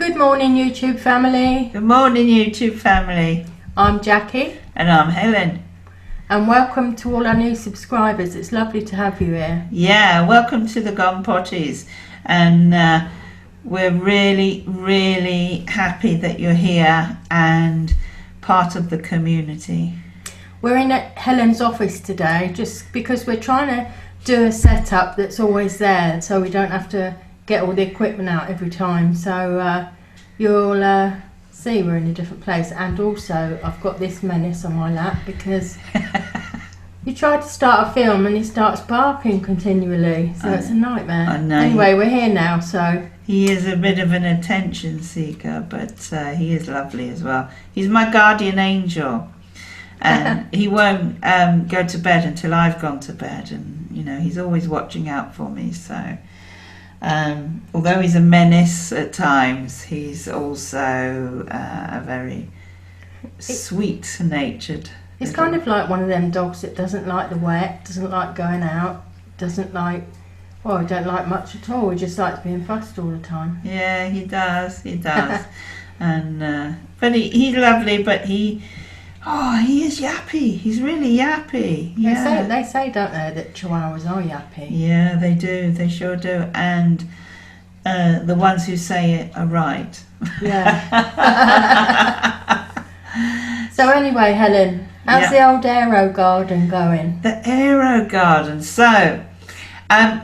Good morning, YouTube family. Good morning, YouTube family. I'm Jackie. And I'm Helen. And welcome to all our new subscribers. It's lovely to have you here. Yeah, welcome to the Potties. And we're really happy that you're here and part of the community. We're in Helen's office today just because we're trying to do a setup that's always there so we don't have to get all the equipment out every time. So you'll see we're in a different place. And also I've got this menace on my lap because you try to start a film and he starts barking continually, so it's a nightmare. I know. Anyway, we're here now, so... He is a bit of an attention seeker, but he is lovely as well. He's my guardian angel. And he won't go to bed until I've gone to bed. And, you know, he's always watching out for me, so... although he's a menace at times, he's also a very sweet-natured. He's kind of like one of them dogs that doesn't like the wet, doesn't like going out, doesn't like, well, he don't like much at all. He just likes being fussed all the time. Yeah, he does. And but he's lovely. But he is yappy. He's really yappy. Yeah. They say, don't they, that Chihuahuas are yappy? Yeah, they do. They sure do. And the ones who say it are right. Yeah. So anyway, Helen, how's the old aero garden going? The aero garden. So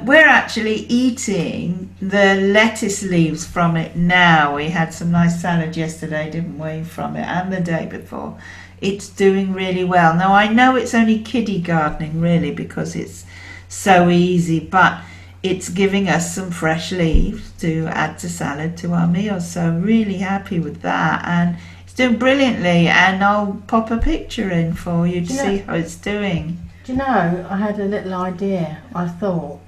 we're actually eating the lettuce leaves from it now. We had some nice salad yesterday, didn't we, from it, and the day before. It's doing really well. Now, I know it's only kiddie gardening, really, because it's so easy, but it's giving us some fresh leaves to add to salad, to our meals. So really happy with that. And it's doing brilliantly. And I'll pop a picture in for you to see how it's doing. Do you know, I had a little idea, I thought.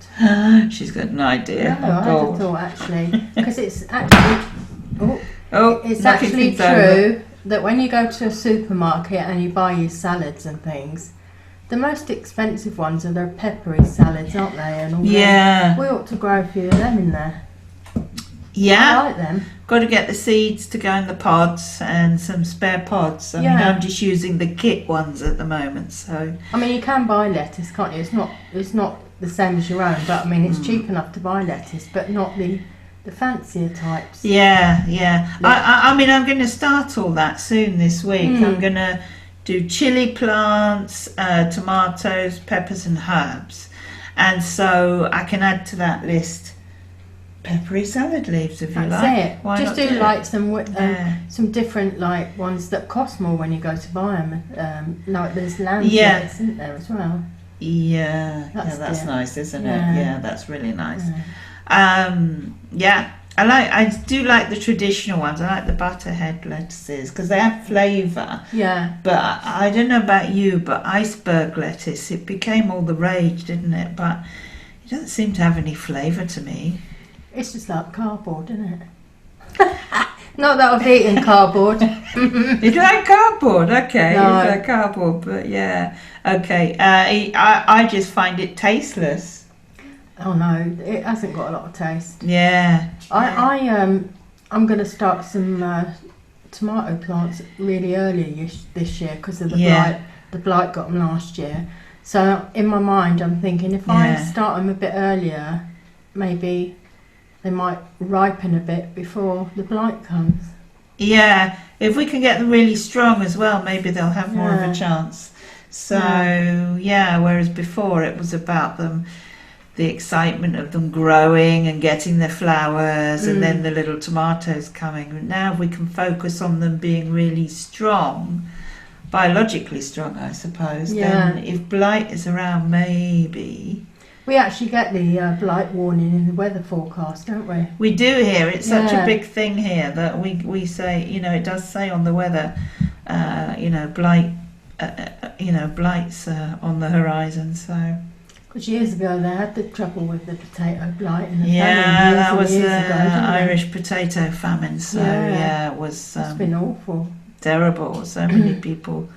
She's got an idea. No, I had a thought, actually. Because it's actually... it's actually true that when you go to a supermarket and you buy your salads and things, the most expensive ones are the peppery salads, aren't they? And all them. We ought to grow a few of them in there. Yeah. I like them. Got to get the seeds to go in the pods and some spare pods. I mean, I'm just using the kit ones at the moment. So I mean, you can buy lettuce, can't you? It's not the same as your own, but I mean, it's cheap enough to buy lettuce, but not the fancier types. Yeah. I mean, I'm going to start all that soon this week. I'm going to do chili plants, tomatoes, peppers and herbs. And so I can add to that list peppery salad leaves if you like. That's it. Why just not do like some different like ones that cost more when you go to buy them. Like there's lamb lettuce, isn't there, as well? Yeah, that's nice, isn't it? Yeah, that's really nice. Yeah. I do like the traditional ones. I like the butterhead lettuces because they have flavour. Yeah. But I don't know about you, but iceberg lettuce, it became all the rage, didn't it? But it doesn't seem to have any flavour to me. It's just like cardboard, isn't it? Not that I've eaten cardboard. You like cardboard? Okay, no. You like cardboard, but yeah. Okay, I just find it tasteless. Oh no, it hasn't got a lot of taste. Yeah. I'm going to start some tomato plants really early this year because of the blight. The blight got them last year. So in my mind, I'm thinking if I start them a bit earlier, maybe they might ripen a bit before the blight comes. Yeah, if we can get them really strong as well, maybe they'll have more of a chance. So whereas before it was about the excitement of them growing and getting their flowers and then the little tomatoes coming. But now we can focus on them being really strong, biologically strong, I suppose. Then if blight is around, maybe... We actually get the blight warning in the weather forecast, don't we? We do here. It's such a big thing here that we say, you know, it does say on the weather, blight, blight's on the horizon, so... Because years ago they had the trouble with the potato blight in the famine. Yeah, that was the Irish potato famine, so it was... it's been awful. Terrible. So many people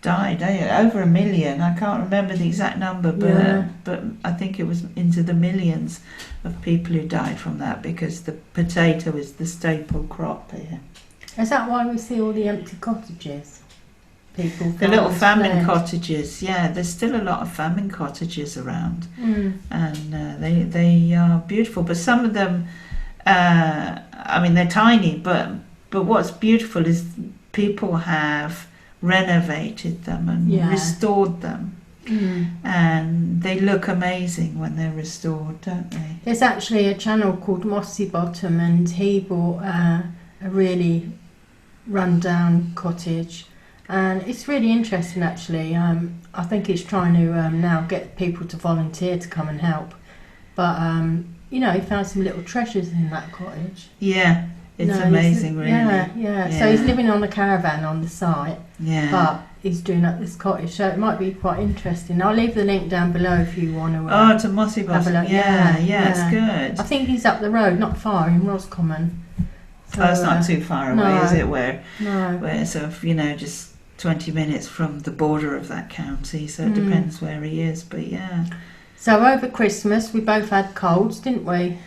died. Over 1 million. I can't remember the exact number, but I think it was into the millions of people who died from that, because the potato is the staple crop here. Is that why we see all the empty cottages? People, the little famine cottages. Yeah, there's still a lot of famine cottages around, and they are beautiful. But some of them, I mean, they're tiny. But what's beautiful is people have renovated them and restored them, and they look amazing when they're restored, don't they? There's actually a channel called MOSSY Bottom, and he bought a really run-down cottage. And it's really interesting, actually. I think he's trying to now get people to volunteer to come and help. But, you know, he found some little treasures in that cottage. Yeah, it's amazing, really. Yeah. So he's living on a caravan on the site, but he's doing up this cottage. So it might be quite interesting. I'll leave the link down below if you want to... to Mossy Bottom. Yeah, it's good. I think he's up the road, not far, in Roscommon. So, it's not too far away, is it? We're sort of, you know, just 20 minutes from the border of that county, so it depends where he is, but yeah. So over Christmas we both had colds, didn't we?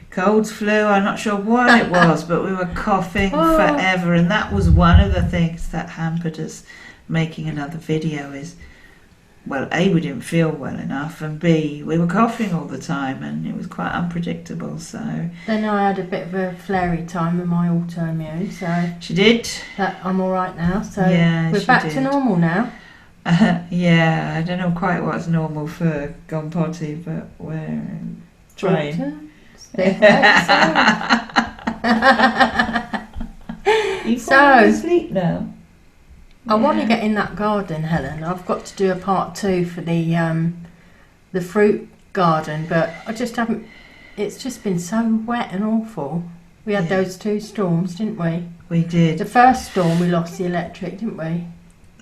Colds, flu, I'm not sure what it was, but we were coughing forever, and that was one of the things that hampered us making another video. Is, well, A, we didn't feel well enough, and B, we were coughing all the time, and it was quite unpredictable. So then I had a bit of a flary time with my autoimmune, so she did. That I'm all right now, so we're back to normal now. Yeah, I don't know quite what's normal for Gone Potty, but we're trying. You falling asleep now? I want to get in that garden, Helen. I've got to do a part 2 for the fruit garden, but I just haven't. It's just been so wet and awful. We had those 2 storms, didn't we? We did. The first storm we lost the electric, didn't we?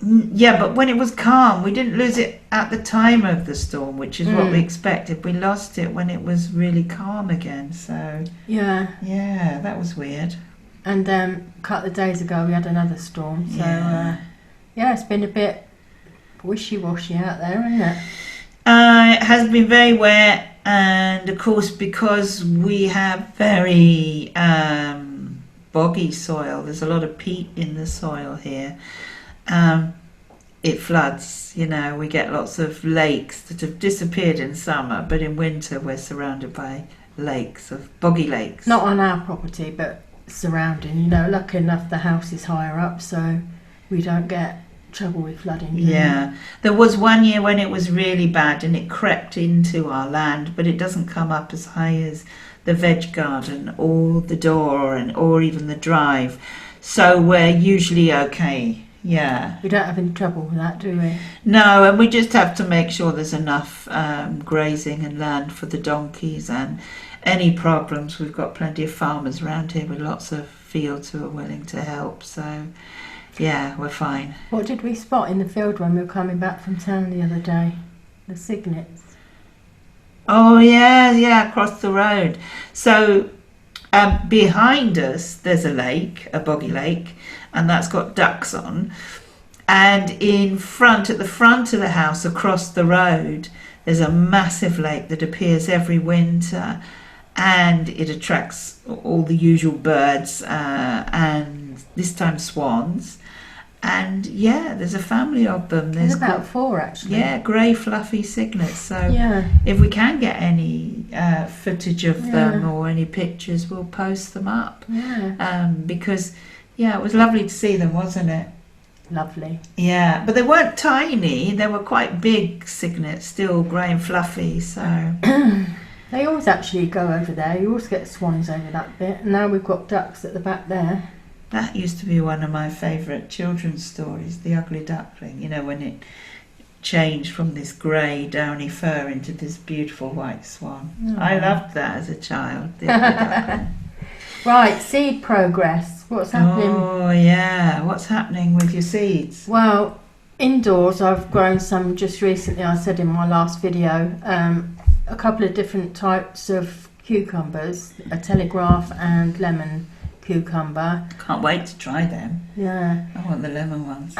Yeah, but when it was calm, we didn't lose it at the time of the storm, which is what we expected. We lost it when it was really calm again. So yeah, that was weird. And a couple of days ago we had another storm. So it's been a bit wishy-washy out there, isn't it? It has been very wet, and of course because we have very boggy soil, there's a lot of peat in the soil here. It floods, you know, we get lots of lakes that have disappeared in summer, but in winter we're surrounded by lakes, of boggy lakes. Not on our property, but surrounding, you know. Lucky enough the house is higher up, so we don't get trouble with flooding. Yeah, there was one year when it was really bad and it crept into our land, but it doesn't come up as high as the veg garden or the door or even the drive, so we're usually okay. Yeah, we don't have any trouble with that, do we? No, and we just have to make sure there's enough grazing and land for the donkeys, and any problems, we've got plenty of farmers around here with lots of fields who are willing to help, so yeah, we're fine. What did we spot in the field when we were coming back from town the other day? The cygnets. Oh yeah, across the road. So behind us there's a lake, a boggy lake, and that's got ducks on, and in front, at the front of the house across the road, there's a massive lake that appears every winter, and it attracts all the usual birds, and this time swans, and there's a family of them. There's about 4 actually. Grey fluffy cygnets, so if we can get any footage of them or any pictures, we'll post them up, because it was lovely to see them, wasn't it? Lovely. Yeah, but they weren't tiny, they were quite big cygnets, still grey and fluffy, so they always actually go over there. You always get swans over that bit, and now we've got ducks at the back there. That used to be one of my favourite children's stories, The Ugly Duckling, you know, when it changed from this grey downy fur into this beautiful white swan. I loved that as a child, The Ugly Duckling. Right, seed progress. What's happening? Oh yeah, what's happening with your seeds? Well, indoors I've grown some just recently. I said in my last video, a couple of different types of cucumbers, a telegraph and lemon cucumber. Can't wait to try them. Yeah. I want the lemon ones.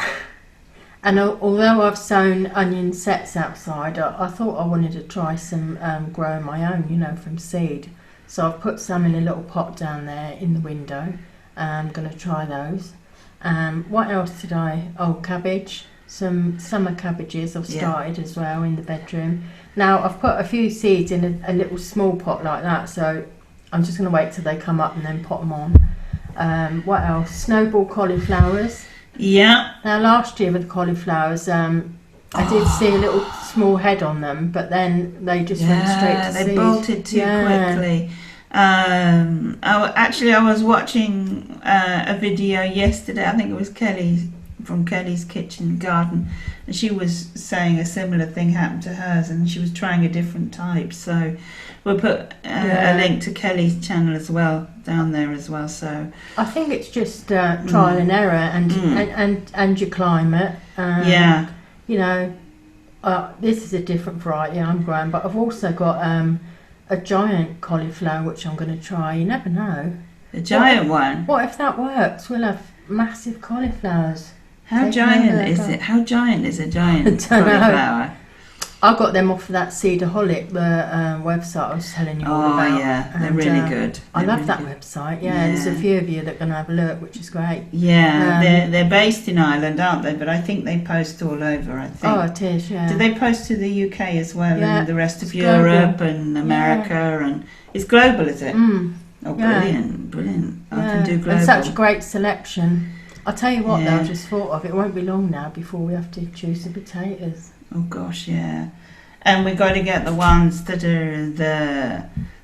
And although I've sown onion sets outside, I thought I wanted to try some growing my own, you know, from seed. So I've put some in a little pot down there in the window. I'm going to try those. What else did I? Oh, cabbage. Some summer cabbages I've started as well in the bedroom. Now I've put a few seeds in a little small pot like that, so I'm just going to wait till they come up and then pot them on. What else? Snowball cauliflowers. Yeah. Now last year with the cauliflowers, I did see a little small head on them, but then they just went straight to seed. They bolted too quickly. I was watching a video yesterday. I think it was Kelly from Kelly's Kitchen Garden, and she was saying a similar thing happened to hers, and she was trying a different type. So we'll put a link to Kelly's channel as well down there as well. So I think it's just trial and error, and your climate. You know, this is a different variety I'm growing, but I've also got a giant cauliflower which I'm going to try. You never know. The giant one. What if that works? We'll have massive cauliflowers. How giant is it? How giant is a giant cauliflower? I got them off of that Cedarholic, the website I was telling you all about. Oh yeah, they're really good. I love that website. Yeah, there's a few of you that are going to have a look, which is great. Yeah, they're based in Ireland, aren't they? But I think they post all over. I think. Oh, it is. Yeah. Do they post to the UK as well, and the rest of Europe global. And America, and it's global, is it? Oh, brilliant, brilliant! I can do global. And such a great selection. I'll tell you what, though, I just thought of it. Won't be long now before we have to choose the potatoes. Oh gosh, yeah. And we've got to get the ones that are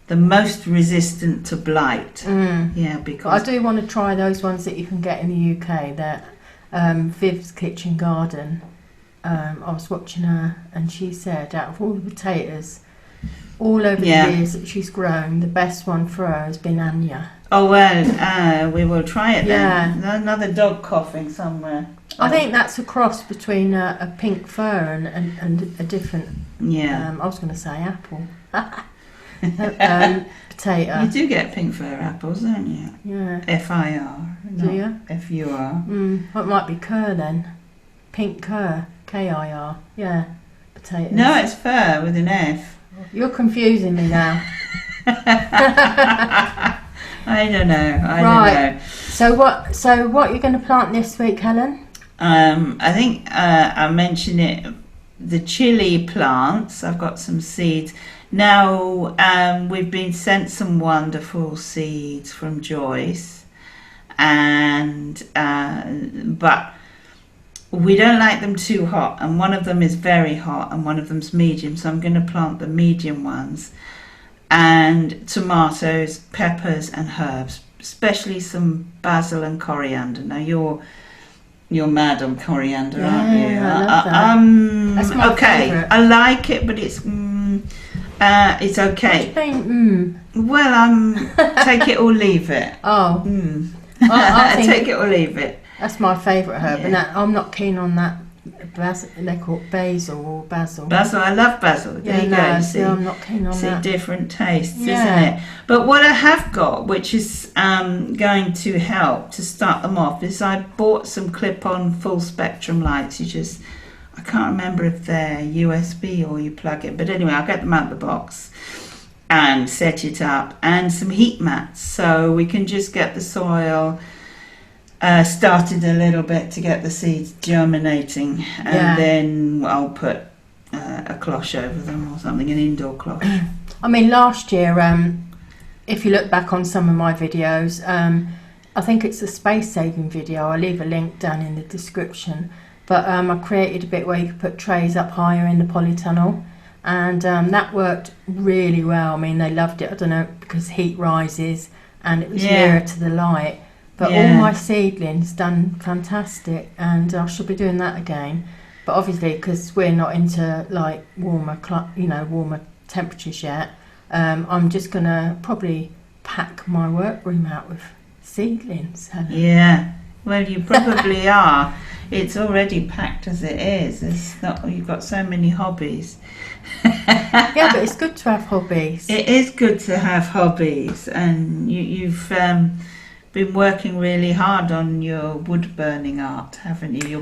the most resistant to blight. Yeah, because I do want to try those ones that you can get in the UK. That Viv's Kitchen Garden. I was watching her, and she said out of all the potatoes, all over the years that she's grown, the best one for her has been Anya. Oh well, we will try it then. Another dog coughing somewhere. I think that's a cross between a pink fir and a different. Yeah. I was going to say apple. Potato. You do get pink fir apples, don't you? Yeah. F-I-R. Do you? F-U-R. Well, it might be cur then. Pink cur. K-I-R. Yeah. Potatoes. No, it's fir with an F. You're confusing me now. I don't know. I don't know. So what are you going to plant this week, Helen? I think I mentioned it. The chili plants. I've got some seeds. Now we've been sent some wonderful seeds from Joyce, and but we don't like them too hot. And one of them is very hot, and one of them's medium. So I'm going to plant the medium ones. And tomatoes, peppers and herbs, especially some basil and coriander. Now you're mad on coriander, aren't you? Yeah, I love that. That's my favourite. I like it, but it's okay. What do you mean, Well, take it or leave it. Oh, I take it or leave it. That's my favourite herb, and I'm not keen on that. They call it basil or basil. Basil, I love basil. There you go. See, I'm not keen on that. Different tastes, isn't it? But what I have got, which is going to help to start them off, is I bought some clip-on full spectrum lights. I can't remember if they're USB or you plug it, but anyway, I'll get them out of the box and set it up, and some heat mats, so we can just get the soil started a little bit to get the seeds germinating, and then I'll put a cloche over them or something, an indoor cloche. I mean, last year, if you look back on some of my videos, I think it's a space saving video. I'll leave a link down in the description, but I created a bit where you could put trays up higher in the polytunnel, and that worked really well. I mean, they loved it. I don't know, because heat rises and it was nearer to the light. But all my seedlings done fantastic, and I should be doing that again. But obviously, because we're not into like warmer temperatures yet, I'm just gonna probably pack my workroom out with seedlings. Helen. Yeah, well, you probably are. It's already packed as it is. It's not. You've got so many hobbies. Yeah, but it's good to have hobbies. It is good to have hobbies, and you've been working really hard on your wood burning art, haven't you? Your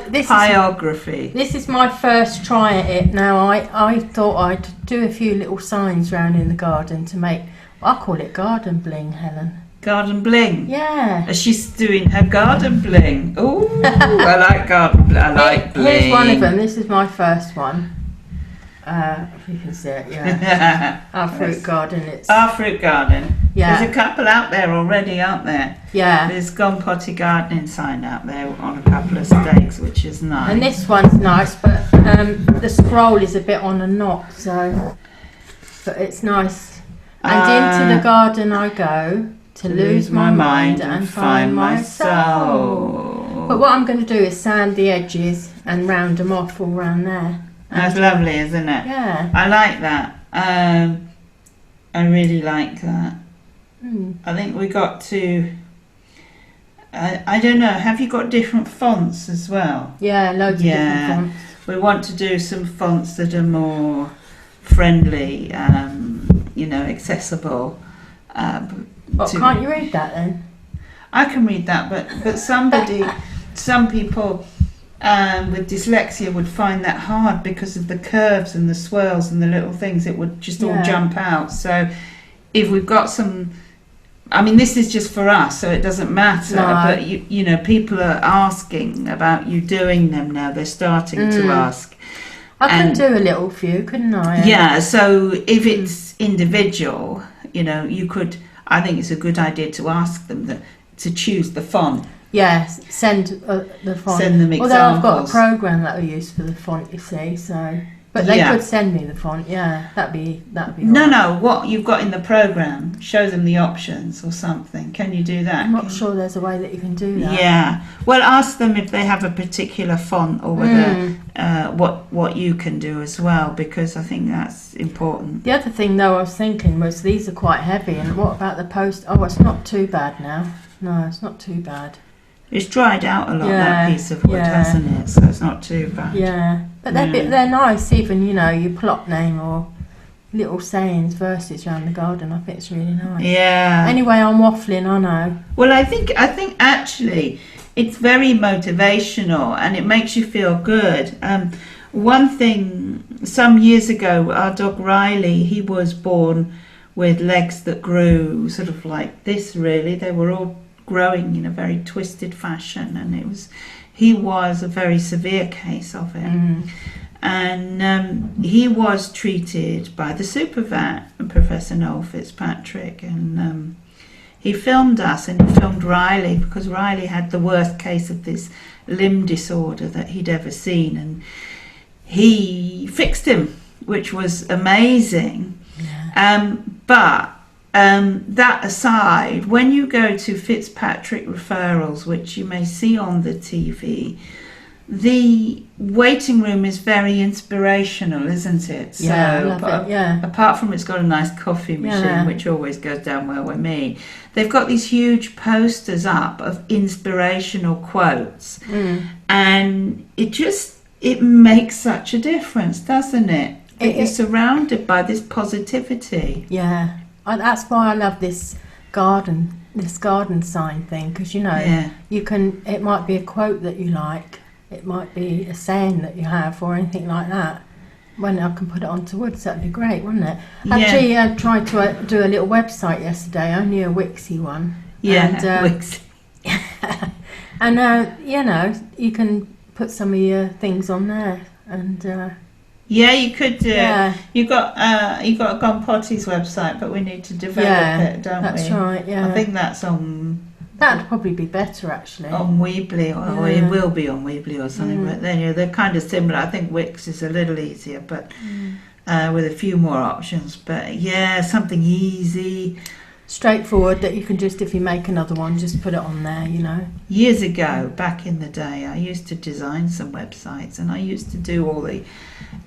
this pyrography. This is my first try at it. Now I thought I'd do a few little signs round in the garden to make, I call it garden bling, Helen. Garden bling. Yeah. She's doing her garden bling. Oh, I like garden bling. I like bling. Here's one of them. This is my first one. If you can see it, yeah. Our fruit garden. It's our fruit garden. Yeah. There's a couple out there already, aren't there? Yeah. There's Gone Potty gardening sign out there on a couple of stakes, which is nice. And this one's nice, but the scroll is a bit on a knot, so. But it's nice. And into the garden I go to lose my mind and find my soul. But what I'm going to do is sand the edges and round them off all round there. That's lovely, isn't it? Yeah. I like that. I really like that. I think we got to, I don't know, have you got different fonts as well? Yeah, loads of different fonts. We want to do some fonts that are more friendly, accessible. Can't you read that then? I can read that, but some people with dyslexia would find that hard because of the curves and the swirls and the little things. It would just all jump out. So if we've got some, I mean, this is just for us, so it doesn't matter. No. But you know, people are asking about you doing them now. They're starting to ask. I could do a little few, couldn't I? Yeah. So if it's individual, you know, you could. I think it's a good idea to ask them to choose the font. Yes, send the font. Send them examples. Although I've got a program that I use for the font, you see. So, but they could send me the font. Yeah, that'd be. No. What you've got in the program, show them the options or something. Can you do that? I'm not sure there's a way that you can do that. Yeah. Well, ask them if they have a particular font or whether what you can do as well, because I think that's important. The other thing, though, I was thinking was these are quite heavy, and what about the post? Oh, it's not too bad now. No, it's not too bad. It's dried out a lot, that piece of wood, hasn't it? So it's not too bad. Yeah, but they're nice. Even your plot name or little sayings, verses around the garden. I think it's really nice. Yeah. Anyway, I'm waffling. I know. Well, I think actually it's very motivational and it makes you feel good. One thing, some years ago, our dog Riley, he was born with legs that grew sort of like this. Really, they were all growing in a very twisted fashion, and he was a very severe case of it. And he was treated by the supervet, Professor Noel Fitzpatrick, and he filmed us, and he filmed Riley because Riley had the worst case of this limb disorder that he'd ever seen, and he fixed him, which was amazing. But that aside, when you go to Fitzpatrick referrals, which you may see on the TV, the waiting room is very inspirational, isn't it? So, apart from it's got a nice coffee machine, which always goes down well with me, they've got these huge posters up of inspirational quotes, and it makes such a difference, doesn't it? You're surrounded by this positivity. Yeah. That's why I love this garden sign thing, because you can. It might be a quote that you like. It might be a saying that you have, or anything like that. When I can put it onto wood, that'd be great, wouldn't it? Actually, I tried to do a little website yesterday, only a Wixie one. Wixie. And you can put some of your things on there, and. Yeah, you could do. Yeah. You got Gone Potty's website, but we need to develop it, don't we? That's right. Yeah. I think that's on. That'd probably be better, actually. On Weebly, or it will be on Weebly or something. But then they're kind of similar. I think Wix is a little easier, but with a few more options. But something easy, straightforward that you can just, if you make another one, just put it on there. Years ago, back in the day, I used to design some websites, and I used to do all the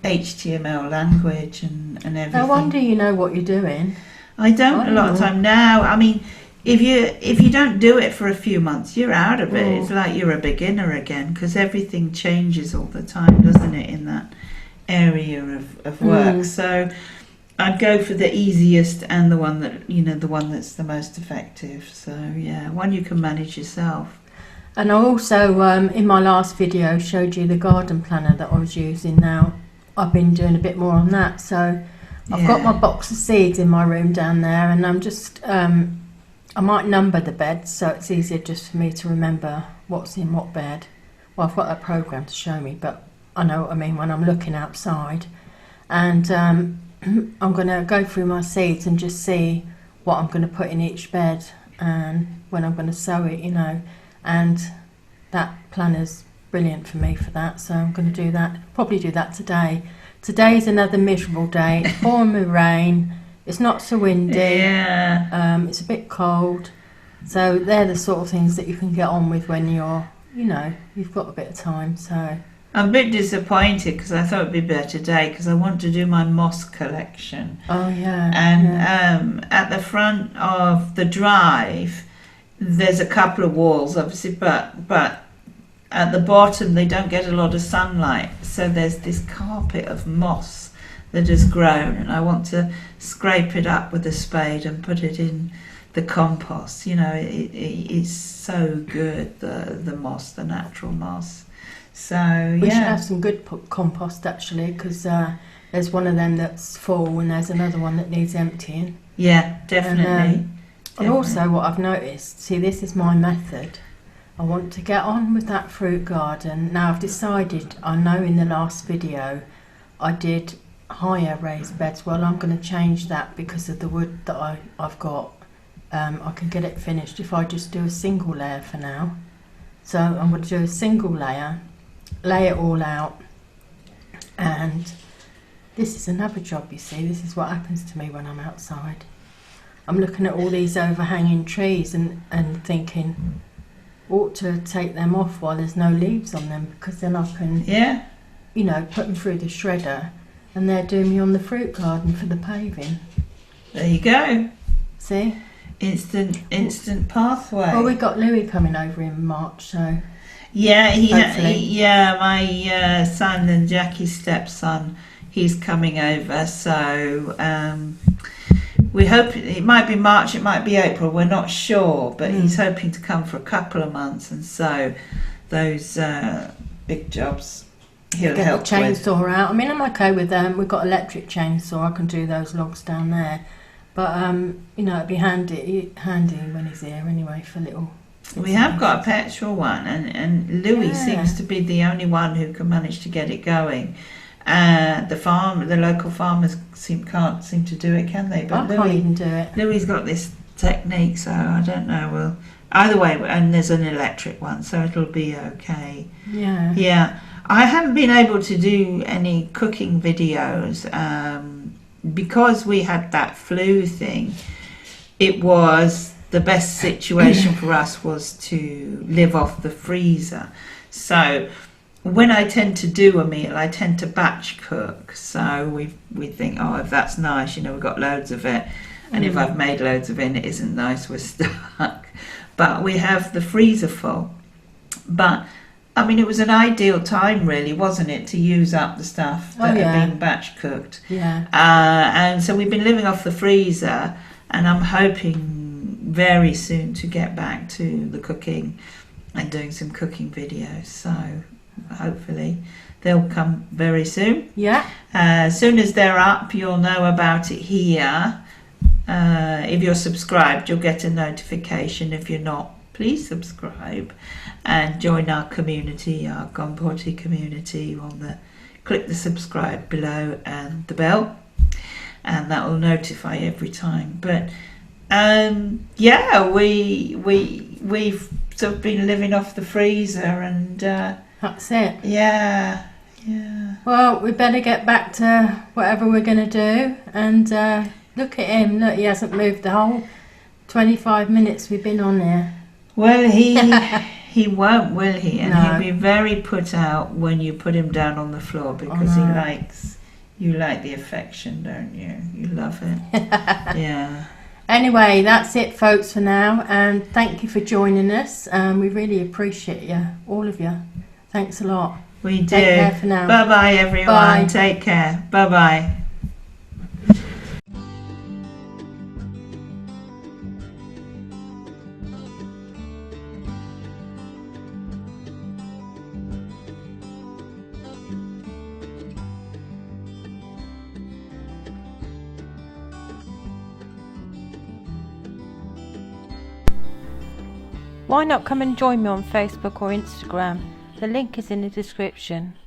HTML language and everything. No wonder you know what you're doing. I don't a lot of time now. I mean, if you don't do it for a few months, you're out of it. It's like you're a beginner again, because everything changes all the time, doesn't it, in that area of work. So I'd go for the easiest and the one that, the one that's the most effective. So yeah, one you can manage yourself. And I also, in my last video, showed you the garden planner that I was using. Now I've been doing a bit more on that. So I've got my box of seeds in my room down there, and I'm just, I might number the beds so it's easier just for me to remember what's in what bed. Well, I've got that program to show me, but I know what I mean when I'm looking outside. And I'm going to go through my seeds and just see what I'm going to put in each bed and when I'm going to sow it, and that planner's brilliant for me for that, so I'm going to do that, probably do that today. Today's another miserable day. It's pouring with rain, it's not so windy, it's a bit cold, so they're the sort of things that you can get on with when you're, you've got a bit of time. So I'm a bit disappointed because I thought it'd be better today because I want to do my moss collection. Oh yeah. And at the front of the drive, there's a couple of walls, obviously, but at the bottom they don't get a lot of sunlight, so there's this carpet of moss that has grown, and I want to scrape it up with a spade and put it in the compost. It is so good, the moss, the natural moss. So we should have some good compost actually, because there's one of them that's full and there's another one that needs emptying. Yeah, definitely. And also what I've noticed, see, this is my method. I want to get on with that fruit garden. Now I've decided, I know in the last video I did higher raised beds. Well, I'm going to change that because of the wood that I've got. I can get it finished if I just do a single layer for now. So I'm going to do a single layer, lay it all out, and this is another job, you see. This is what happens to me when I'm outside. I'm looking at all these overhanging trees and thinking, ought to take them off while there's no leaves on them, because then I can, put them through the shredder, and they're doing me on the fruit garden for the paving. There you go. See? Instant pathway. Well, we've got Louis coming over in March, so yeah, my son and Jackie's stepson, he's coming over, so we hope it might be March, it might be April, we're not sure, but he's hoping to come for a couple of months, and so those big jobs he'll help with. Get the chainsaw out. I mean, I'm okay with them. We've got electric chainsaw, I can do those logs down there, but it'd be handy when he's here anyway for little. We have got a petrol one, and Louis seems to be the only one who can manage to get it going. The local farmers can't seem to do it, can they? But I can't even do it. Louis's got this technique, so I don't know. Well, either way, and there's an electric one, so it'll be okay. Yeah. Yeah. I haven't been able to do any cooking videos because we had that flu thing. It was the best situation for us was to live off the freezer. So when I tend to do a meal, I tend to batch cook. So we think, oh, if that's nice, we've got loads of it. And if I've made loads of it and it isn't nice, we're stuck. But we have the freezer full. But I mean, it was an ideal time, really, wasn't it, to use up the stuff that had been batch cooked. Yeah. And so we've been living off the freezer, and I'm hoping very soon to get back to the cooking and doing some cooking videos. So hopefully they'll come very soon. Yeah. As soon as they're up, you'll know about it here. If you're subscribed, you'll get a notification. If you're not, please subscribe and join our community, our Potty community. Click the subscribe below and the bell, and that will notify every time. But we've sort of been living off the freezer, and that's it. Yeah. Well, we better get back to whatever we're going to do, and look at him. Look, he hasn't moved the whole 25 minutes we've been on here. Well, he won't, will he? And No. he'll be very put out when you put him down on the floor, because you like the affection, don't you? You love it. Yeah. Anyway, that's it, folks, for now, and thank you for joining us. We really appreciate you, all of you. Thanks a lot. We do. Take care for now. Bye bye, everyone. Bye. Take care. Bye bye. why not come and join me on Facebook or Instagram? The link is in the description.